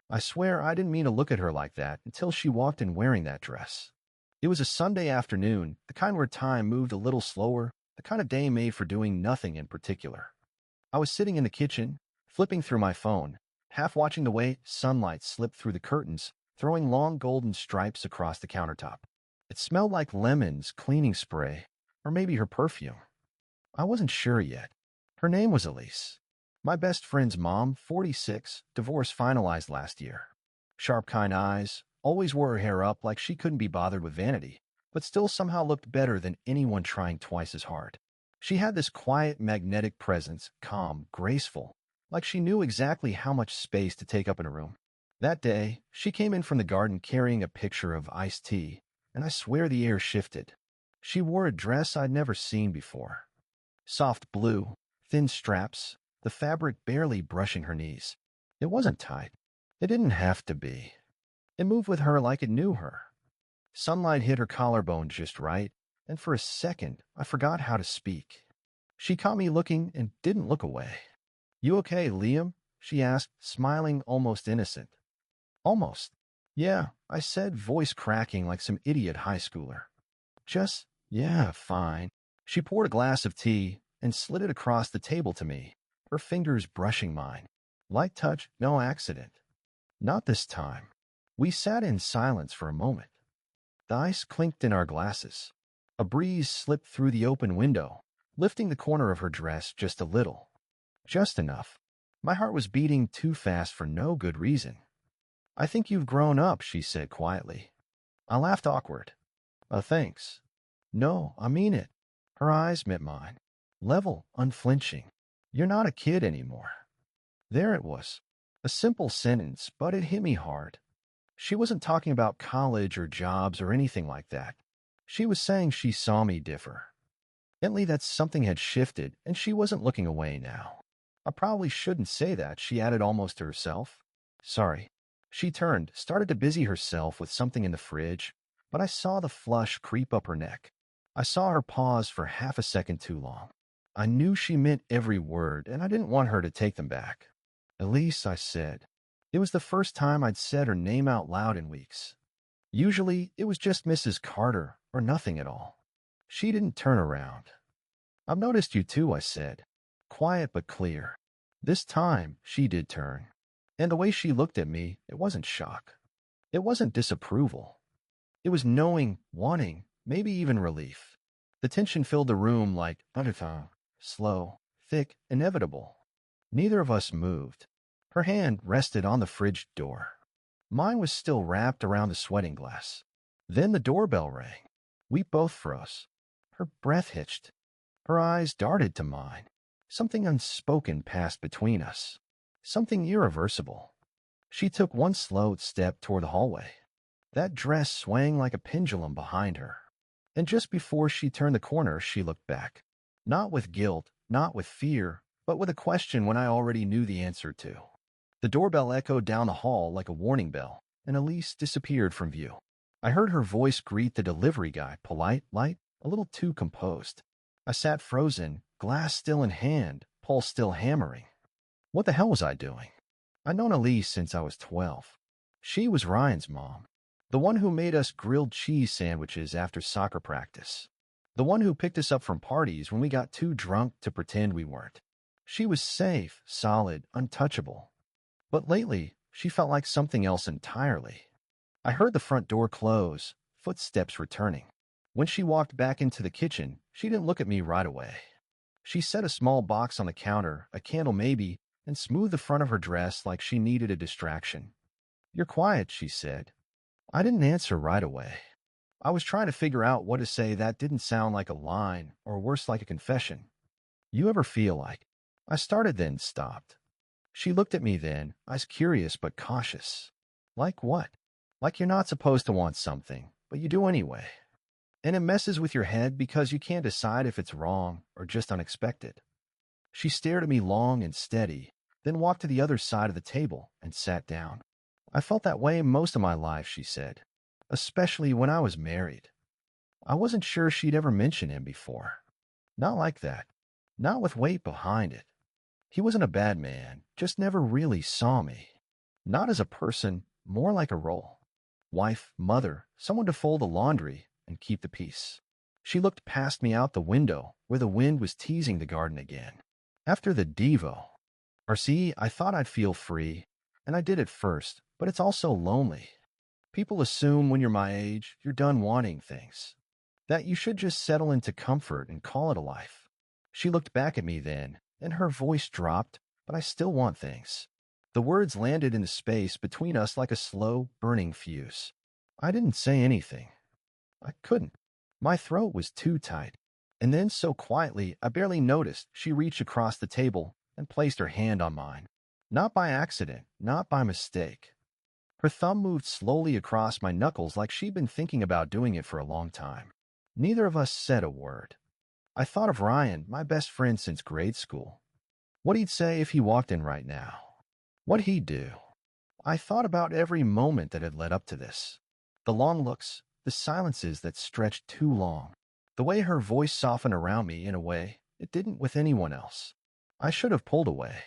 I swear I didn't mean to look at her like that until she walked in wearing that dress. It was a Sunday afternoon, the kind where time moved a little slower, the kind of day made for doing nothing in particular. I was sitting in the kitchen, flipping through my phone, half watching the way sunlight slipped through the curtains, throwing long golden stripes across the countertop. It smelled like lemons, cleaning spray, or maybe her perfume. I wasn't sure yet. Her name was Elise. My best friend's mom, 46, divorce finalized last year. Sharp, kind eyes, always wore her hair up like she couldn't be bothered with vanity, but still somehow looked better than anyone trying twice as hard. She had this quiet, magnetic presence, calm, graceful, like she knew exactly how much space to take up in a room. That day, she came in from the garden carrying a pitcher of iced tea, and I swear the air shifted. She wore a dress I'd never seen before. Soft blue, thin straps, the fabric barely brushing her knees. It wasn't tight. It didn't have to be. It moved with her like it knew her. Sunlight hit her collarbone just right, and for a second, I forgot how to speak. She caught me looking and didn't look away. "You okay, Liam?" she asked, smiling almost innocent. "Almost." "Yeah," I said, voice cracking like some idiot high schooler. Yeah, fine." She poured a glass of tea and slid it across the table to me, her fingers brushing mine. Light touch, no accident. Not this time. We sat in silence for a moment. The ice clinked in our glasses. A breeze slipped through the open window, lifting the corner of her dress just a little. Just enough. My heart was beating too fast for no good reason. "I think you've grown up," she said quietly. I laughed awkward. Thanks." "No, I mean it." Her eyes met mine. Level, unflinching. "You're not a kid anymore." There it was. A simple sentence, but it hit me hard. She wasn't talking about college or jobs or anything like that. She was saying she saw me differ. Evidently that something had shifted, and she wasn't looking away now. "I probably shouldn't say that," she added almost to herself. "Sorry." She turned, started to busy herself with something in the fridge, but I saw the flush creep up her neck. I saw her pause for half a second too long. I knew she meant every word, and I didn't want her to take them back. "Elise," I said. It was the first time I'd said her name out loud in weeks. Usually, it was just Mrs. Carter or nothing at all. She didn't turn around. "I've noticed you too," I said. Quiet but clear. This time, she did turn. And the way she looked at me, it wasn't shock. It wasn't disapproval. It was knowing, wanting, maybe even relief. The tension filled the room like undertone, slow, thick, inevitable. Neither of us moved. Her hand rested on the fridge door. Mine was still wrapped around the sweating glass. Then the doorbell rang. We both froze. Her breath hitched. Her eyes darted to mine. Something unspoken passed between us. Something irreversible. She took one slow step toward the hallway. That dress swaying like a pendulum behind her. And just before she turned the corner, she looked back. Not with guilt, not with fear, but with a question when I already knew the answer to. The doorbell echoed down the hall like a warning bell, and Elise disappeared from view. I heard her voice greet the delivery guy, polite, light, a little too composed. I sat frozen, glass still in hand, pulse still hammering. What the hell was I doing? I'd known Elise since I was 12. She was Ryan's mom. The one who made us grilled cheese sandwiches after soccer practice. The one who picked us up from parties when we got too drunk to pretend we weren't. She was safe, solid, untouchable. But lately, she felt like something else entirely. I heard the front door close, footsteps returning. When she walked back into the kitchen, she didn't look at me right away. She set a small box on the counter, a candle maybe, and smoothed the front of her dress like she needed a distraction. "You're quiet," she said. I didn't answer right away. I was trying to figure out what to say that didn't sound like a line, or worse, like a confession. "You ever feel like—" I started then stopped. She looked at me then, eyes curious but cautious. "Like what?" "Like you're not supposed to want something, but you do anyway. And it messes with your head because you can't decide if it's wrong or just unexpected." She stared at me long and steady, then walked to the other side of the table and sat down. "I felt that way most of my life," she said, "especially when I was married." I wasn't sure she'd ever mentioned him before. Not like that. Not with weight behind it. He wasn't a bad man, just never really saw me. Not as a person, more like a role. Wife, mother, someone to fold the laundry and keep the peace. She looked past me out the window, where the wind was teasing the garden again. After the Devo. Or see, I thought I'd feel free, and I did at first, but it's also lonely. People assume when you're my age, you're done wanting things. That you should just settle into comfort and call it a life. She looked back at me then, and her voice dropped, but I still want things. The words landed in the space between us like a slow, burning fuse. I didn't say anything. I couldn't. My throat was too tight. And then, so quietly, I barely noticed, she reached across the table and placed her hand on mine. Not by accident, not by mistake. Her thumb moved slowly across my knuckles like she'd been thinking about doing it for a long time. Neither of us said a word. I thought of Ryan, my best friend since grade school. What he'd say if he walked in right now. What he'd do. I thought about every moment that had led up to this. The long looks, the silences that stretched too long. The way her voice softened around me in a way it didn't with anyone else. I should have pulled away.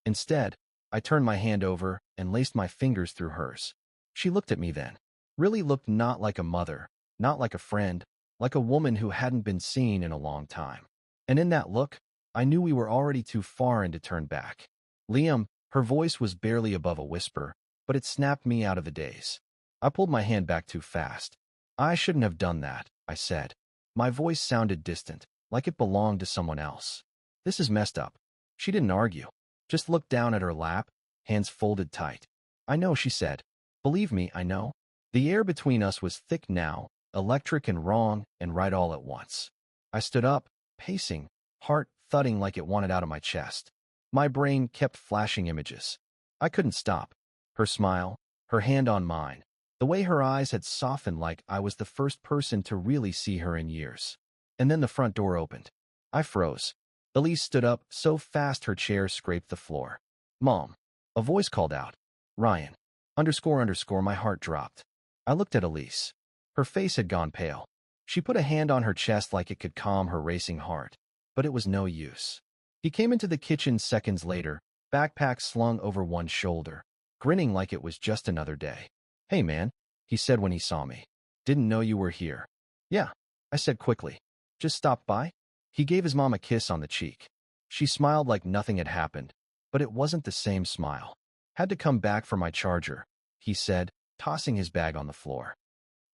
Instead, I turned my hand over and laced my fingers through hers. She looked at me then. Really looked not like a mother, not like a friend, like a woman who hadn't been seen in a long time. And in that look, I knew we were already too far in to turn back. Liam, her voice was barely above a whisper, but it snapped me out of the daze. I pulled my hand back too fast. I shouldn't have done that, I said. My voice sounded distant, like it belonged to someone else. This is messed up. She didn't argue. Just looked down at her lap, hands folded tight. I know, she said. Believe me, I know. The air between us was thick now, electric and wrong and right all at once. I stood up, pacing, heart thudding like it wanted out of my chest. My brain kept flashing images. I couldn't stop. Her smile, her hand on mine, the way her eyes had softened like I was the first person to really see her in years. And then the front door opened. I froze. Elise stood up so fast her chair scraped the floor. Mom. A voice called out. Ryan. __, my heart dropped. I looked at Elise. Her face had gone pale. She put a hand on her chest like it could calm her racing heart. But it was no use. He came into the kitchen seconds later, backpack slung over one shoulder, grinning like it was just another day. Hey man, he said when he saw me. Didn't know you were here. Yeah, I said quickly. Just stopped by? He gave his mom a kiss on the cheek. She smiled like nothing had happened, but it wasn't the same smile. Had to come back for my charger, he said, tossing his bag on the floor.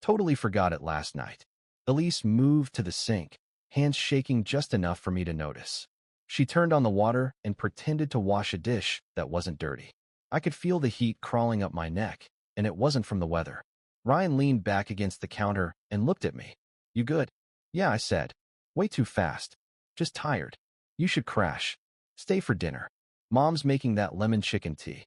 Totally forgot it last night. Elise moved to the sink, hands shaking just enough for me to notice. She turned on the water and pretended to wash a dish that wasn't dirty. I could feel the heat crawling up my neck, and it wasn't from the weather. Ryan leaned back against the counter and looked at me. You good? Yeah, I said. Way too fast. Just tired. You should crash. Stay for dinner. Mom's making that lemon chicken tea.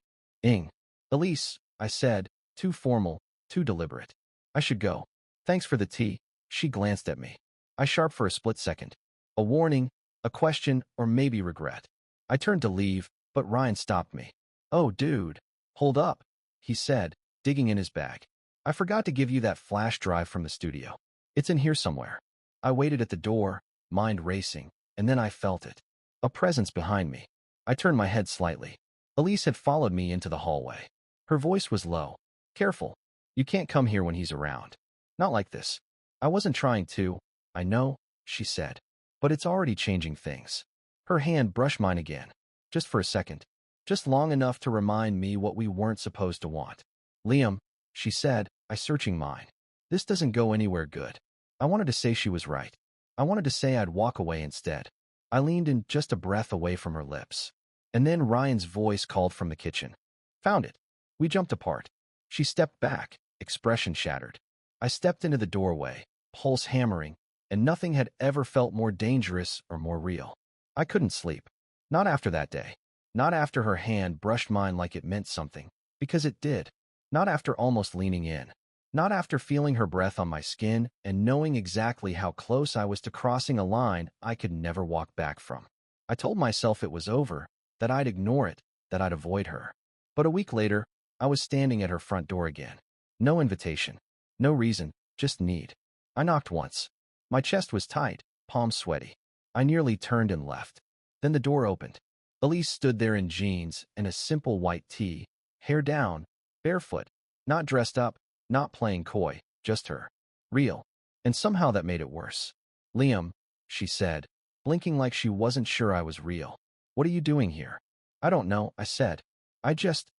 Elise, I said, too formal, too deliberate. I should go. Thanks for the tea. She glanced at me. I sharp for a split second. A warning, a question, or maybe regret. I turned to leave, but Ryan stopped me. Oh, dude. Hold up, he said, digging in his bag. I forgot to give you that flash drive from the studio. It's in here somewhere. I waited at the door, mind racing, and then I felt it. A presence behind me. I turned my head slightly. Elise had followed me into the hallway. Her voice was low. Careful. You can't come here when he's around. Not like this. I wasn't trying to. I know, she said. But it's already changing things. Her hand brushed mine again. Just for a second. Just long enough to remind me what we weren't supposed to want. Liam, she said, I searching mine. This doesn't go anywhere good. I wanted to say she was right. I wanted to say I'd walk away instead. I leaned in just a breath away from her lips. And then Ryan's voice called from the kitchen. Found it. We jumped apart. She stepped back, expression shattered. I stepped into the doorway, pulse hammering, and nothing had ever felt more dangerous or more real. I couldn't sleep. Not after that day. Not after her hand brushed mine like it meant something, because it did. Not after almost leaning in. Not after feeling her breath on my skin and knowing exactly how close I was to crossing a line I could never walk back from. I told myself it was over, that I'd ignore it, that I'd avoid her. But a week later, I was standing at her front door again. No invitation. No reason, just need. I knocked once. My chest was tight, palms sweaty. I nearly turned and left. Then the door opened. Elise stood there in jeans and a simple white tee, Hair down, barefoot, not dressed up, not playing coy, just her. Real. And somehow that made it worse. Liam, she said, blinking like she wasn't sure I was real. What are you doing here? I don't know, I said.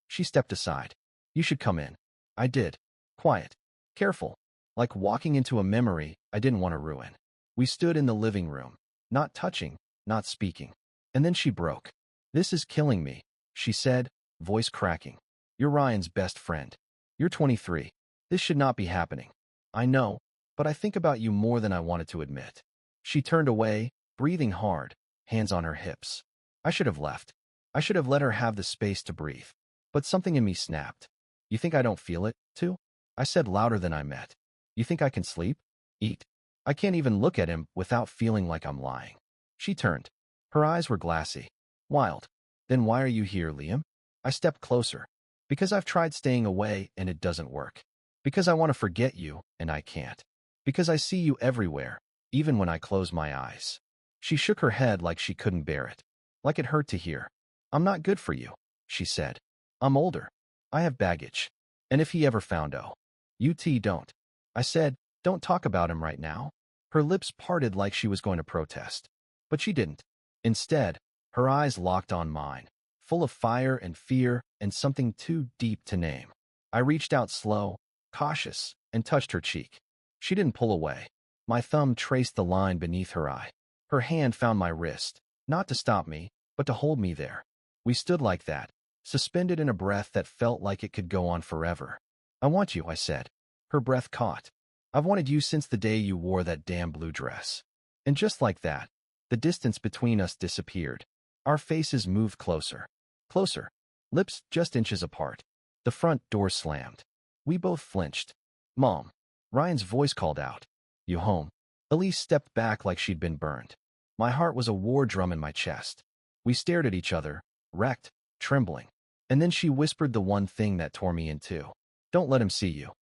She stepped aside. You should come in. I did. Quiet. Careful. Like walking into a memory I didn't want to ruin. We stood in the living room, not touching, not speaking. And then she broke. This is killing me, she said, voice cracking. You're Ryan's best friend. You're 23. This should not be happening. I know, but I think about you more than I wanted to admit. She turned away, breathing hard, hands on her hips. I should have left. I should have let her have the space to breathe. But something in me snapped. You think I don't feel it, too? I said louder than I meant. You think I can sleep? Eat? I can't even look at him without feeling like I'm lying. She turned. Her eyes were glassy. Wild. Then why are you here, Liam? I stepped closer. Because I've tried staying away and it doesn't work. Because I want to forget you and I can't. Because I see you everywhere, even when I close my eyes. She shook her head like she couldn't bear it. Like it hurt to hear. I'm not good for you, she said. I'm older. I have baggage. And if he ever found don't. I said, don't talk about him right now. Her lips parted like she was going to protest. But she didn't. Instead, her eyes locked on mine, full of fire and fear and something too deep to name. I reached out slow, cautious, and touched her cheek. She didn't pull away. My thumb traced the line beneath her eye. Her hand found my wrist, not to stop me, but to hold me there. We stood like that, suspended in a breath that felt like it could go on forever. I want you, I said. Her breath caught. I've wanted you since the day you wore that damn blue dress. And just like that, the distance between us disappeared. Our faces moved closer. Closer. Lips just inches apart. The front door slammed. We both flinched. Mom. Ryan's voice called out. You home? Elise stepped back like she'd been burned. My heart was a war drum in my chest. We stared at each other, wrecked, trembling. And then she whispered the one thing that tore me in two. Don't let him see you.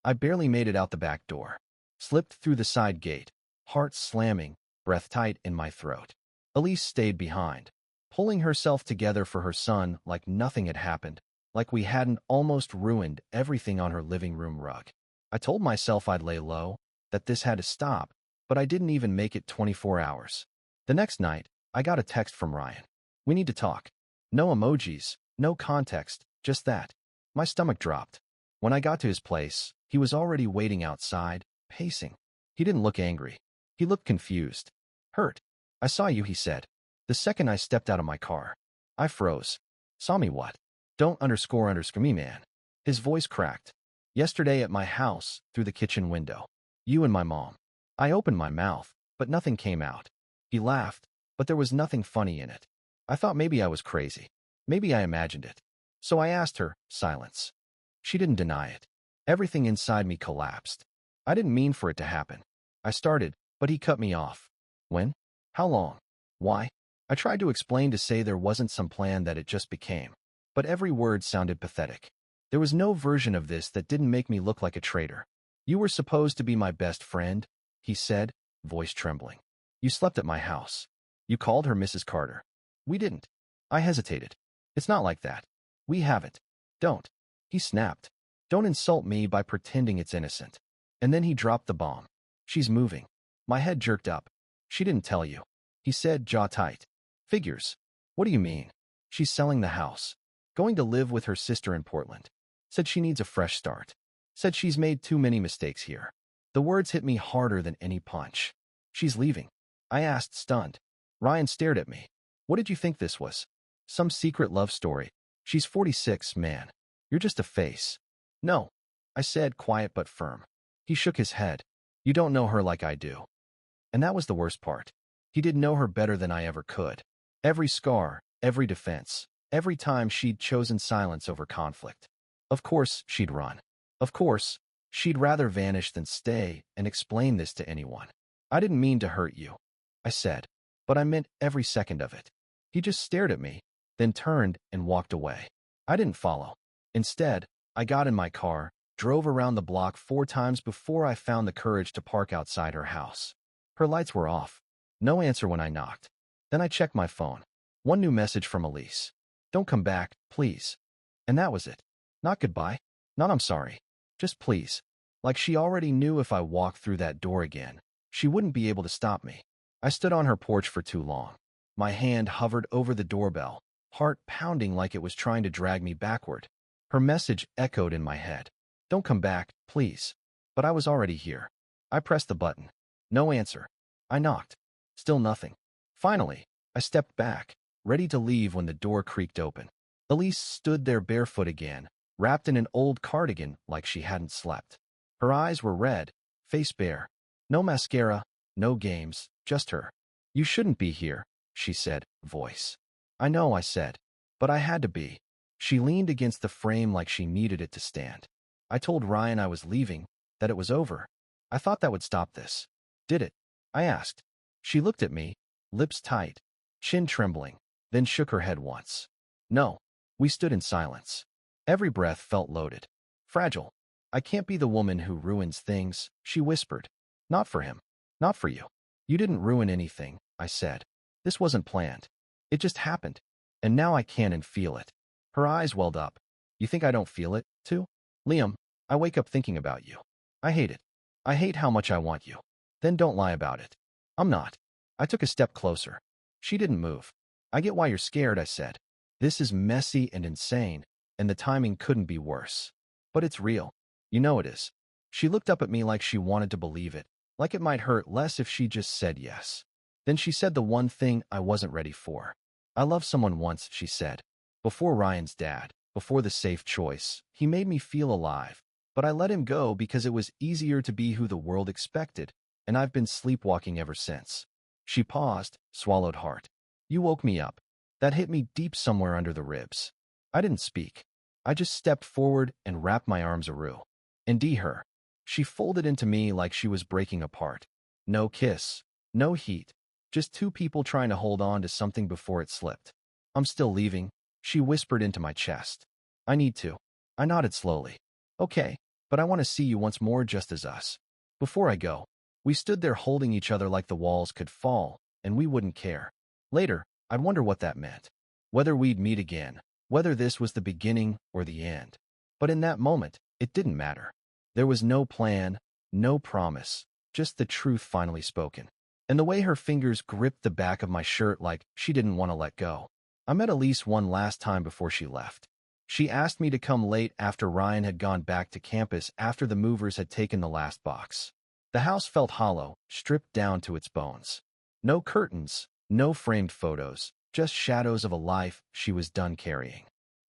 I barely made it out the back door. Slipped through the side gate, heart slamming, breath tight in my throat. Elise stayed behind, pulling herself together for her son like nothing had happened, like we hadn't almost ruined everything on her living room rug. I told myself I'd lay low, that this had to stop, but I didn't even make it 24 hours. The next night, I got a text from Ryan. We need to talk. No emojis, no context, just that. My stomach dropped. When I got to his place, he was already waiting outside, pacing. He didn't look angry. He looked confused. Hurt. I saw you, he said. The second I stepped out of my car. I froze. Saw me what? Don't underscore me, man. His voice cracked. Yesterday at my house, through the kitchen window. You and my mom. I opened my mouth, but nothing came out. He laughed, but there was nothing funny in it. I thought maybe I was crazy. Maybe I imagined it. So I asked her, silence. She didn't deny it. Everything inside me collapsed. I didn't mean for it to happen. I started, but he cut me off. When? How long? Why? I tried to explain to say there wasn't some plan that it just became. But every word sounded pathetic. There was no version of this that didn't make me look like a traitor. You were supposed to be my best friend, he said, voice trembling. You slept at my house. You called her Mrs. Carter. We didn't. I hesitated. It's not like that. We haven't. Don't. He snapped. Don't insult me by pretending it's innocent. And then he dropped the bomb. She's moving. My head jerked up. She didn't tell you. He said, jaw tight. Figures. What do you mean? She's selling the house. Going to live with her sister in Portland. Said she needs a fresh start. Said she's made too many mistakes here. The words hit me harder than any punch. She's leaving. I asked, stunned. Ryan stared at me. What did you think this was? Some secret love story. She's 46, man. You're just a face. No. I said, quiet but firm. He shook his head. You don't know her like I do. And that was the worst part. He didn't know her better than I ever could. Every scar, every defense, every time she'd chosen silence over conflict. Of course, she'd run. Of course, she'd rather vanish than stay and explain this to anyone. I didn't mean to hurt you, I said, but I meant every second of it. He just stared at me, then turned and walked away. I didn't follow. Instead, I got in my car, drove around the block 4 times before I found the courage to park outside her house. Her lights were off. No answer when I knocked. Then I checked my phone. One new message from Elise. Don't come back, please. And that was it. Not goodbye. Not I'm sorry. Just please. Like she already knew if I walked through that door again, she wouldn't be able to stop me. I stood on her porch for too long. My hand hovered over the doorbell, heart pounding like it was trying to drag me backward. Her message echoed in my head. Don't come back, please. But I was already here. I pressed the button. No answer. I knocked. Still nothing. Finally, I stepped back, ready to leave when the door creaked open. Elise stood there barefoot again, wrapped in an old cardigan like she hadn't slept. Her eyes were red, face bare. No mascara, no games, just her. You shouldn't be here, she said, voice. I know, I said. But I had to be. She leaned against the frame like she needed it to stand. I told Ryan I was leaving, that it was over. I thought that would stop this. Did it? I asked. She looked at me, lips tight, chin trembling, then shook her head once. No. We stood in silence. Every breath felt loaded. Fragile. I can't be the woman who ruins things, she whispered. Not for him. Not for you. You didn't ruin anything, I said. This wasn't planned. It just happened. And now I can and feel it. Her eyes welled up. You think I don't feel it, too? Liam, I wake up thinking about you. I hate it. I hate how much I want you. Then don't lie about it. I'm not. I took a step closer. She didn't move. I get why you're scared, I said. This is messy and insane, and the timing couldn't be worse. But it's real. You know it is. She looked up at me like she wanted to believe it, like it might hurt less if she just said yes. Then she said the one thing I wasn't ready for. I loved someone once, she said. Before Ryan's dad, before the safe choice, he made me feel alive. But I let him go because it was easier to be who the world expected, and I've been sleepwalking ever since. She paused, swallowed hard. You woke me up. That hit me deep somewhere under the ribs. I didn't speak. I just stepped forward and wrapped my arms around. And her. She folded into me like she was breaking apart. No kiss. No heat. Just two people trying to hold on to something before it slipped. I'm still leaving, she whispered into my chest. I need to. I nodded slowly. Okay, but I want to see you once more just as us. Before I go, we stood there holding each other like the walls could fall, and we wouldn't care. Later, I'd wonder what that meant. Whether we'd meet again, whether this was the beginning or the end. But in that moment, it didn't matter. There was no plan, no promise, just the truth finally spoken. And the way her fingers gripped the back of my shirt like she didn't want to let go. I met Elise one last time before she left. She asked me to come late after Ryan had gone back to campus after the movers had taken the last box. The house felt hollow, stripped down to its bones. No curtains, no framed photos, just shadows of a life she was done carrying.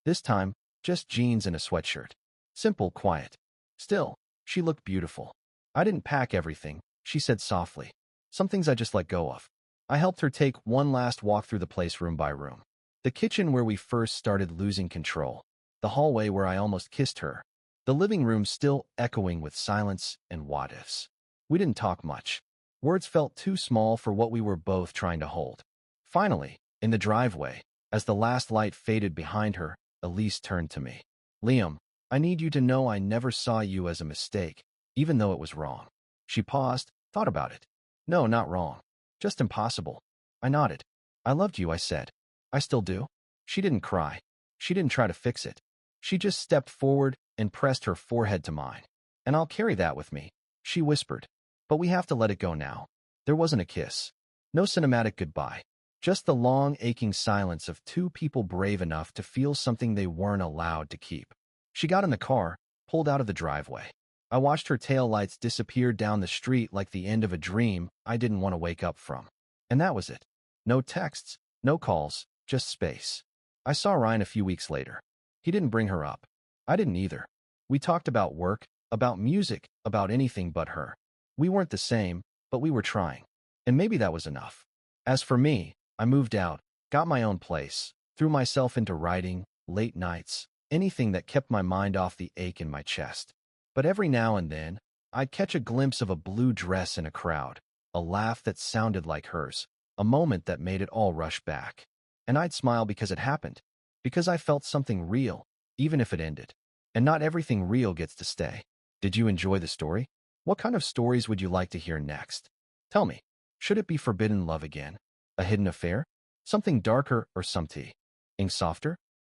This time, just jeans and a sweatshirt. Simple, quiet. Still, she looked beautiful. I didn't pack everything, she said softly. Some things I just let go of. I helped her take one last walk through the place room by room. The kitchen where we first started losing control. The hallway where I almost kissed her. The living room still echoing with silence and what-ifs. We didn't talk much. Words felt too small for what we were both trying to hold. Finally, in the driveway, as the last light faded behind her, Elise turned to me. Liam, I need you to know I never saw you as a mistake, even though it was wrong. She paused, thought about it. No, not wrong. Just impossible. I nodded. I loved you, I said. I still do. She didn't cry. She didn't try to fix it. She just stepped forward and pressed her forehead to mine. And I'll carry that with me, she whispered. But we have to let it go now. There wasn't a kiss. No cinematic goodbye. Just the long, aching silence of two people brave enough to feel something they weren't allowed to keep. She got in the car, pulled out of the driveway. I watched her taillights disappear down the street like the end of a dream I didn't want to wake up from. And that was it. No texts, no calls, just space. I saw Ryan a few weeks later. He didn't bring her up. I didn't either. We talked about work, about music, about anything but her. We weren't the same, but we were trying. And maybe that was enough. As for me, I moved out, got my own place, threw myself into writing, late nights, anything that kept my mind off the ache in my chest. But every now and then, I'd catch a glimpse of a blue dress in a crowd, a laugh that sounded like hers, a moment that made it all rush back. And I'd smile because it happened, because I felt something real, even if it ended. And not everything real gets to stay. Did you enjoy the story? What kind of stories would you like to hear next? Tell me, should it be forbidden love again? A hidden affair? Something darker or something softer?